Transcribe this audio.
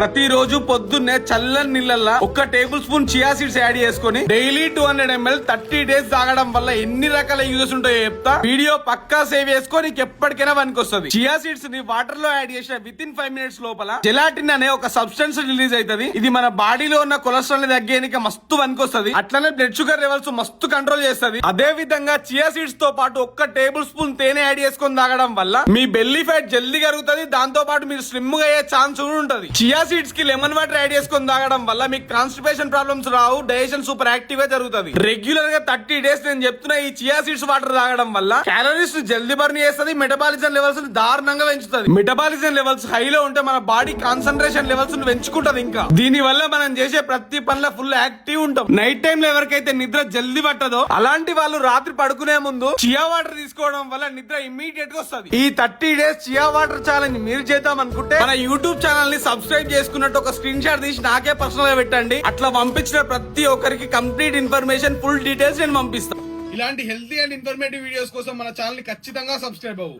ప్రతిరోజు పొద్దున్నే చల్లని నీళ్ళల్లో 1 table spoon chia seeds add చేసుకుని డైలీ 200 ml 30 days తాగడం వల్ల ఎన్ని రకాల యూజెస్ ఉంటాయో చెప్తా. వీడియో పక్కా సేవ్ చేసుకొని ఎప్పటికైనా పనికొస్తుంది. చియా సీడ్స్ ని వాటర్ లో యాడ్ చేసిన విత్ ఇన్ 5 minutes లోపల జెలాటిన్ అనే ఒక సబ్స్టెన్స్ రిలీజ్ అవుతుంది. ఇది మన బాడీలో ఉన్న కొలెస్ట్రాల్ ని తగ్గేయడానికి మస్తు పనికొస్తుంది. అట్లనే బ్లడ్ షుగర్ లెవెల్స్ మస్తు కంట్రోల్ చేస్తుంది. అదే విధంగా చియా సీడ్స్ తో పాటు 1 టేబుల్ స్పూన్ తేనె యాడ్ చేసుకొని తాగడం వల్ల మీ బెల్లీ ఫ్యాట్ జల్దీ కరుగుతుంది. దాంతో పాటు మీరు స్లిమ్ గా అయ్యే ఛాన్స్ కూడా ఉంటది. చియా సీడ్స్ కి లెమన్ వాటర్ యాడ్ చేసుకొని తాగడం వల్ల మీకు కాన్స్టిపేషన్ ప్రాబ్లమ్స్ రావు. డైజెషన్ సూపర్ యాక్టివ్ గా జరుగుతుంది. రెగ్యులర్ గా 30 days నేను చెప్తున్నా ఈ చియా సీడ్స్ వాటర్ తాగడం వల్ల క్యాలరీస్ జల్దీ బర్న్ చేస్తుంది. మెటబాలిజం లెవెల్స్ దారుణంగా పెంచుతుంది. మెటబాలిజం లెవెల్స్ హైలో ఉంటే మన బాడీ కాన్సన్ట్రేషన్ లెవెల్స్ పెంచుకుంటది. ఇంకా దీని వల్ల మనం చేసే ప్రతి పనిలో ఫుల్ యాక్టివ్ ఉంటాం. నైట్ టైం లో ఎవరికైతే నిద్ర జల్దీ పట్టదో అలాంటి వాళ్ళు రాత్రి పడుకునే ముందు చియా వాటర్ తీసుకోవడం వల్ల నిద్ర ఇమ్మీడియట్ గా వస్తుంది. ఈ 30 days చియా వాటర్ ఛాలెంజ్ మీరు చేద్దాం అనుకుంటే మన యూట్యూబ్ ఛానల్ ని సబ్స్క్రైబ్ చేసుకున్నట్టు ఒక స్క్రీన్ షాట్ తీసి నాకే పర్సనల్ గా పెట్టండి. అట్లా పంపించిన ప్రతి ఒక్కరికి కంప్లీట్ ఇన్ఫర్మేషన్ ఫుల్ డీటెయిల్స్ నేను పంపిస్తాను. ఇలాంటి హెల్తీ అండ్ ఇన్ఫర్మేటివ్ వీడియోస్ కోసం మన ఛానల్ ని ఖచ్చితంగా సబ్స్క్రైబ్ అవ్వు.